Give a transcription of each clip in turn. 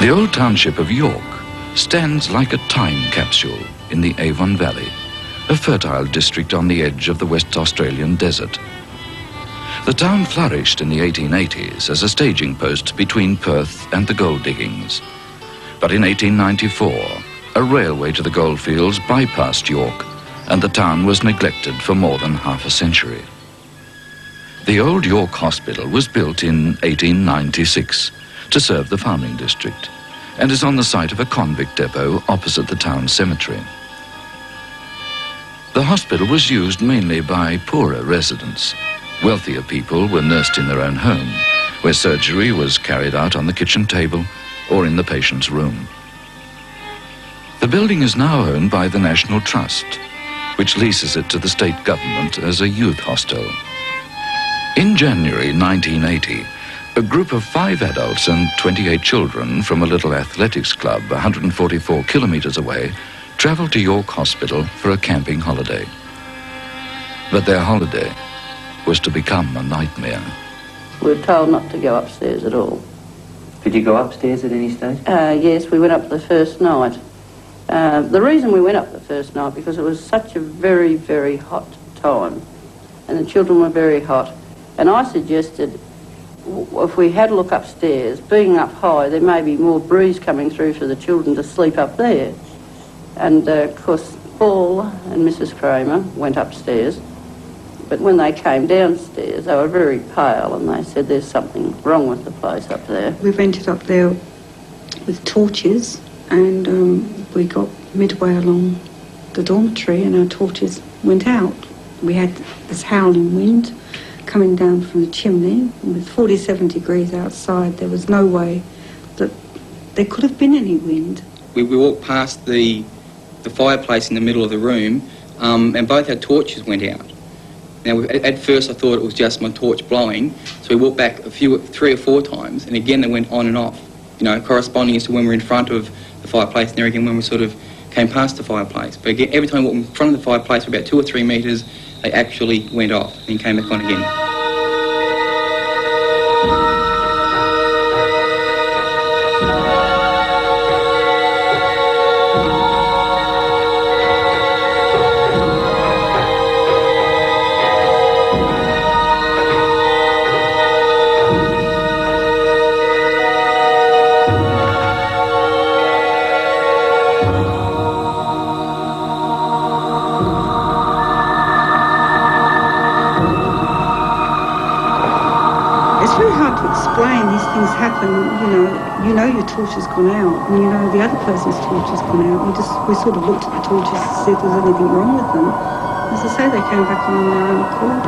The old township of York stands like a time capsule in the Avon Valley, a fertile district on the edge of the West Australian desert. The town flourished in the 1880s as a staging post between Perth and the gold diggings. But in 1894, a railway to the goldfields bypassed York, and the town was neglected for more than half a century. The old York Hospital was built in 1896 to serve the farming district, and is on the site of a convict depot opposite the town cemetery. The hospital was used mainly by poorer residents. Wealthier people were nursed in their own home, where surgery was carried out on the kitchen table or in the patient's room. The building is now owned by the National Trust, which leases it to the state government as a youth hostel. In January 1980, a group of 5 adults and 28 children from a little athletics club 144 kilometres away travelled to York Hospital for a camping holiday. But their holiday was to become a nightmare. We were told not to go upstairs at all. Did you go upstairs at any stage? Yes, we went up the first night. The reason we went up the first night, because it was such a very, very hot time, and the children were very hot. And I suggested, if we had a look upstairs, being up high, there may be more breeze coming through for the children to sleep up there. And of course, Paul and Mrs. Kramer went upstairs, but when they came downstairs, they were very pale, and they said there's something wrong with the place up there. We went up there with torches, and we got midway along the dormitory, and our torches went out. We had this howling wind coming down from the chimney, and with 47 degrees outside, there was no way that there could have been any wind. We walked past the fireplace in the middle of the room, and both our torches went out. Now, at first I thought it was just my torch blowing, so we walked back 3 or 4 times, and again they went on and off, you know, corresponding as to when we're in front of the fireplace, and there again when we sort of came past the fireplace. But again, every time we walked in front of the fireplace for about 2 or 3 metres, they actually went off and came back on again. Things happen, you know your torch has gone out, and you know the other person's torch has gone out. We sort of looked at the torches to see if there was anything wrong with them. As I say, they came back on their own accord.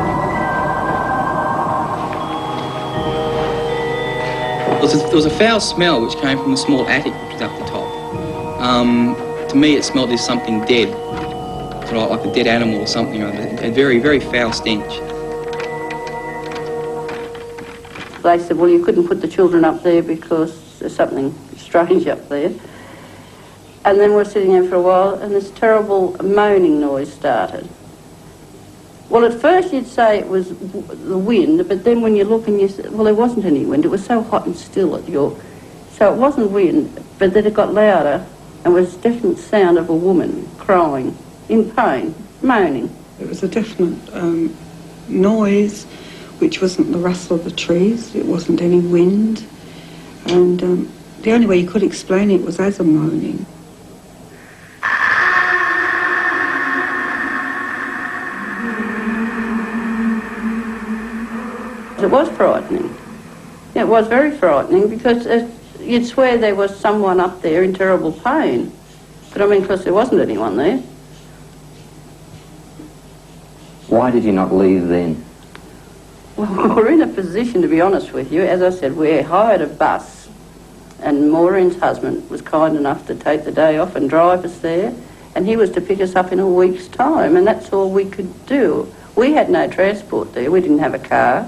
There was a foul smell which came from a small attic which was up the top. To me it smelled as something dead, sort of like a dead animal or something, a very, very foul stench. They said, well, you couldn't put the children up there because there's something strange up there. And then we're sitting there for a while, and this terrible moaning noise started. Well, at first you'd say it was the wind, but then when you look and you say, well, there wasn't any wind. It was so hot and still at York. So it wasn't wind, but then it got louder, and was a definite sound of a woman crying, in pain, moaning. It was a definite noise, which wasn't the rustle of the trees, it wasn't any wind, and the only way you could explain it was as a moaning. It was frightening. It was very frightening, because you'd swear there was someone up there in terrible pain. But I mean, of course, there wasn't anyone there. Why did you not leave then? Well, we're in a position, to be honest with you. As I said, we hired a bus, and Maureen's husband was kind enough to take the day off and drive us there, and he was to pick us up in a week's time, and that's all we could do. We had no transport there. We didn't have a car.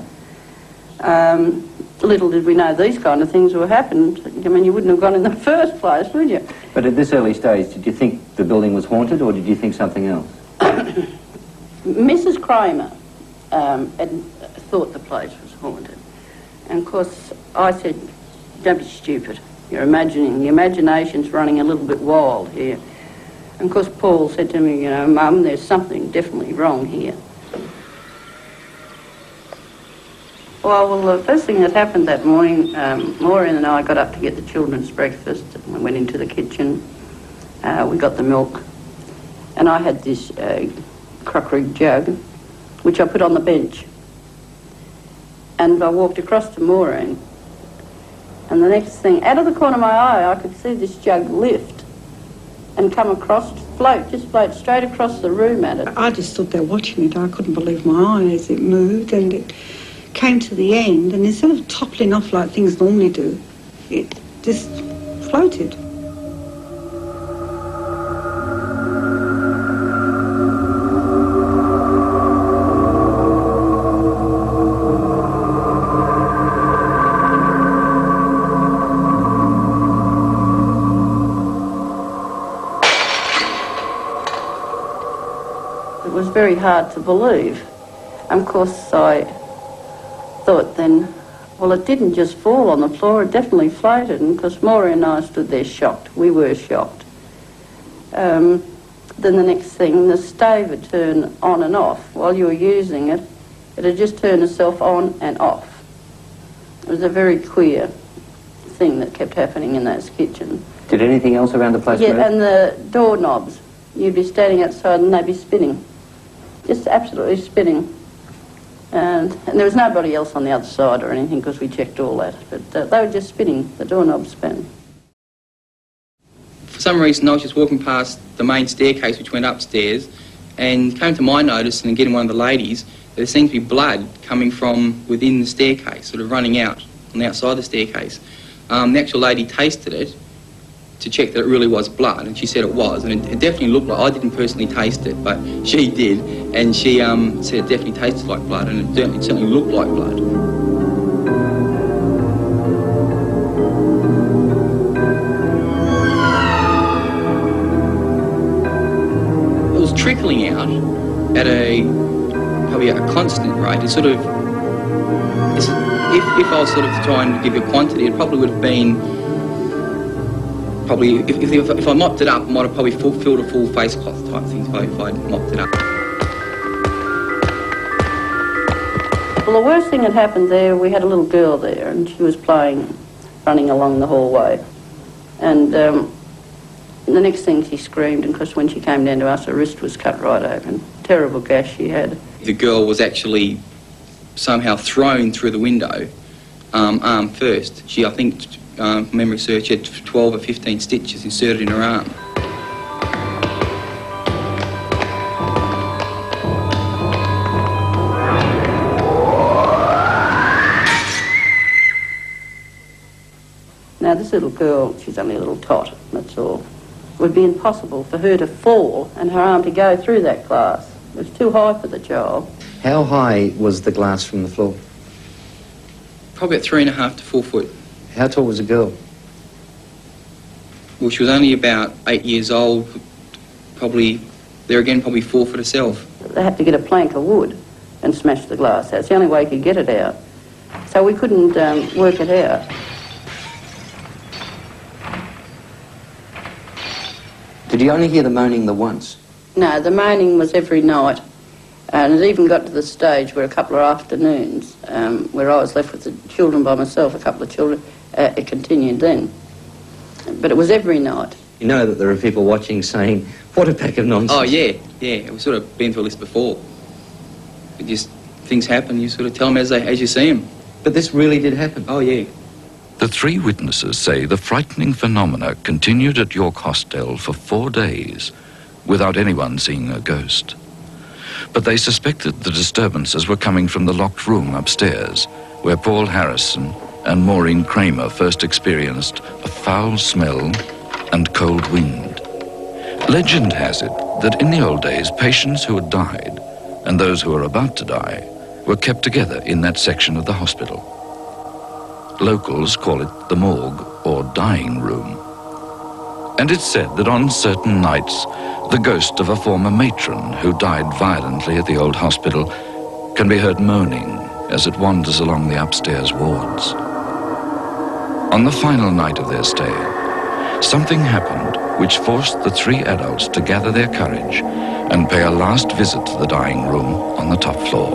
Little did we know these kind of things would happen. I mean, you wouldn't have gone in the first place, would you? But at this early stage, did you think the building was haunted, or did you think something else? Mrs. Kramer had thought the place was haunted. And of course, I said, don't be stupid. You're imagining. The imagination's running a little bit wild here. And of course Paul said to me, you know, Mum, there's something definitely wrong here. Well, the first thing that happened that morning, Maureen and I got up to get the children's breakfast. We went into the kitchen. We got the milk. And I had this crockery jug, which I put on the bench. And I walked across to Maureen. And the next thing, out of the corner of my eye, I could see this jug lift and come across, just float straight across the room at it. I just stood there watching it. I couldn't believe my eyes. It moved and it came to the end, and instead of toppling off like things normally do, it just floated. It was very hard to believe. And of course I thought then, well, it didn't just fall on the floor, it definitely floated. And because Maureen and I stood there shocked. We were shocked. Then the next thing, the stave would turn on and off. While you were using it, it had just turned itself on and off. It was a very queer thing that kept happening in that kitchen. Did anything else around the place move? Yeah, and the doorknobs. You'd be standing outside and they'd be spinning. Just absolutely spinning. And there was nobody else on the other side or anything because we checked all that. But they were just spinning, the doorknobs spin. For some reason, I was just walking past the main staircase which went upstairs and came to my notice, and again one of the ladies, there seemed to be blood coming from within the staircase, sort of running out on the outside of the staircase. The actual lady tasted it to check that it really was blood, and she said it was, and it definitely looked like, I didn't personally taste it, but she did, and she said it definitely tasted like blood, and it certainly looked like blood. It was trickling out at probably a constant rate. It sort of, if I was sort of trying to give you a quantity, it probably would have been probably, if I mopped it up, I might have probably filled a full face cloth type thing if I'd mopped it up. Well, the worst thing that happened there, we had a little girl there and she was playing, running along the hallway. And the next thing she screamed, and because when she came down to us, her wrist was cut right open. Terrible gash she had. The girl was actually somehow thrown through the window, arm first. She, I think, memory search, had 12 or 15 stitches inserted in her arm. Now this little girl, she's only a little tot, that's all. It would be impossible for her to fall and her arm to go through that glass. It was too high for the child. How high was the glass from the floor? Probably at 3.5 to 4 foot. How tall was the girl? Well, she was only about 8 years old, probably 4 foot herself. They had to get a plank of wood and smash the glass out. It's the only way you could get it out. So we couldn't work it out. Did you only hear the moaning the once? No, the moaning was every night. And it even got to the stage where a couple of afternoons, where I was left with the children by myself, a couple of children, it continued then. But it was every night. You know that there are people watching saying, what a pack of nonsense. Oh, yeah. We've sort of been through this before. It just, things happen, you sort of tell them as you see them. But this really did happen? Oh, yeah. The 3 witnesses say the frightening phenomena continued at York Hostel for 4 days without anyone seeing a ghost. But they suspected the disturbances were coming from the locked room upstairs, where Paul Harrison and Maureen Kramer first experienced a foul smell and cold wind. Legend has it that in the old days, patients who had died and those who were about to die were kept together in that section of the hospital. Locals call it the morgue or dying room. And it's said that on certain nights, the ghost of a former matron who died violently at the old hospital can be heard moaning as it wanders along the upstairs wards. On the final night of their stay, something happened which forced the three adults to gather their courage and pay a last visit to the dying room on the top floor.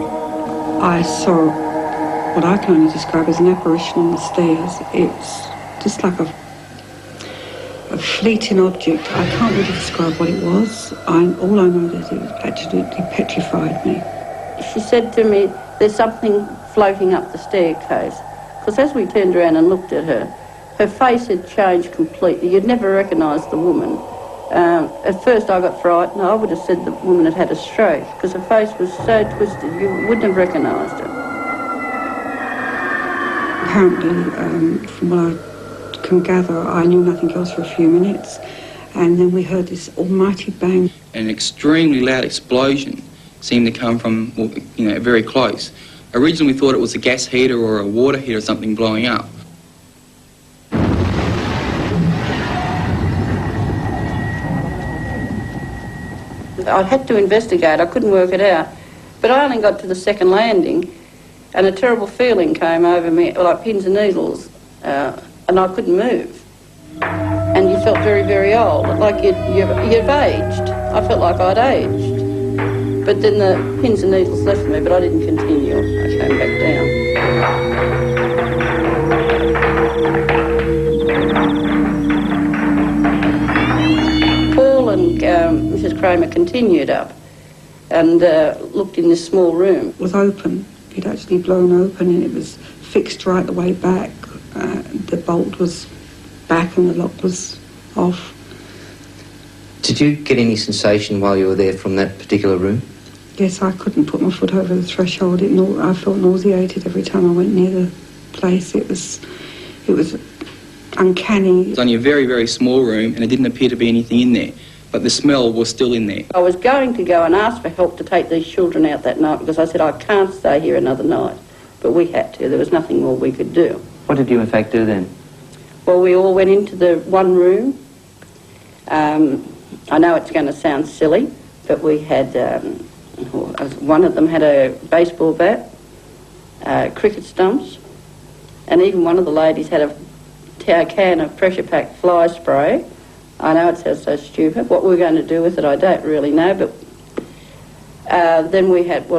I saw what I can only describe as an apparition on the stairs. It's just like a fleeting object. I can't really describe what it was. All I know is it absolutely petrified me. She said to me, there's something floating up the staircase. Because as we turned around and looked at her, her face had changed completely. You'd never recognise the woman. At first I got frightened. I would have said the woman had had a stroke because her face was so twisted you wouldn't have recognised her. Apparently, from what I can gather, I knew nothing else for a few minutes, and then we heard this almighty bang. An extremely loud explosion seemed to come from, very close. Originally we thought it was a gas heater or a water heater or something blowing up. I had to investigate. I couldn't work it out. But I only got to the second landing and a terrible feeling came over me, like pins and needles, and I couldn't move. And you felt very, very old, like you'd aged. I felt like I'd aged. But then the pins and needles left me, but I didn't continue. I came back down. Paul and Mrs. Kramer continued up and looked in this small room. It was open. It actually blown open and it was fixed right the way back. The bolt was back and the lock was off. Did you get any sensation while you were there from that particular room? Yes, I couldn't put my foot over the threshold. I felt nauseated every time I went near the place. It was uncanny. It was only a very, very small room and it didn't appear to be anything in there, but the smell was still in there. I was going to go and ask for help to take these children out that night because I said I can't stay here another night, but we had to. There was nothing more we could do. What did you in fact do then? Well, we all went into the one room. I know it's going to sound silly, but we had, one of them had a baseball bat, cricket stumps, and even one of the ladies had a can of pressure-packed fly spray. I know it sounds so stupid. What we were going to do with it, I don't really know, but then we had,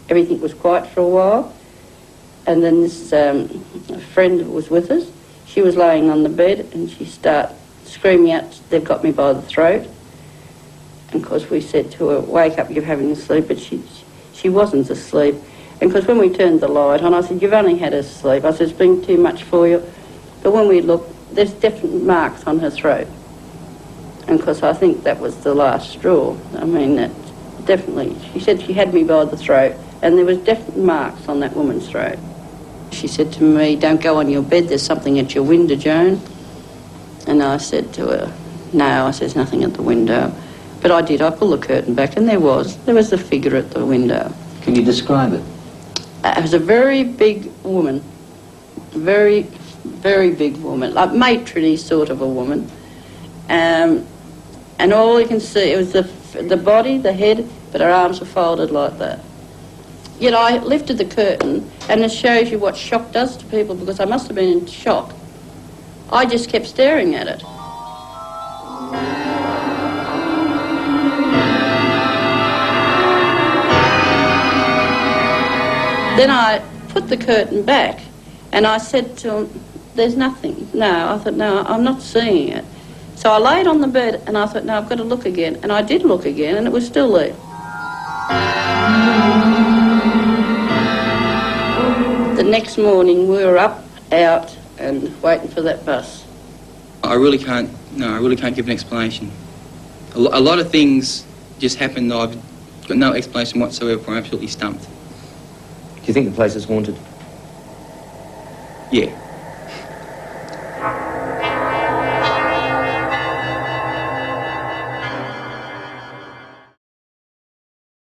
everything was quiet for a while, and then this friend was with us. She was laying on the bed and she started screaming out, "They've got me by the throat." And of course we said to her, "Wake up, you're having a sleep," but she wasn't asleep. And of course when we turned the light on, I said, "You've only had a sleep." I said, "It's been too much for you." But when we looked, there's definite marks on her throat. And of course I think that was the last straw. I mean, that definitely, she said she had me by the throat and there was definite marks on that woman's throat. She said to me, "Don't go on your bed, there's something at your window, Joan." And I said to her, "No," I said, "there's nothing at the window." But I did, I pulled the curtain back and there was a figure at the window. Can you describe it? It was a very big woman, very, very big woman, like matronly sort of a woman. And all you can see, it was the body, the head, but her arms were folded like that. Yet I lifted the curtain, and it shows you what shock does to people, because I must have been in shock. I just kept staring at it. Then I put the curtain back, and I said to him, "There's nothing." No, I thought, no, I'm not seeing it. So I laid on the bed, and I thought, no, I've got to look again. And I did look again, and it was still there. The next morning, we were up, out, and waiting for that bus. I really can't give an explanation. A lot of things just happened. I've got no explanation whatsoever. I'm absolutely stumped. Do you think the place is haunted? Yeah.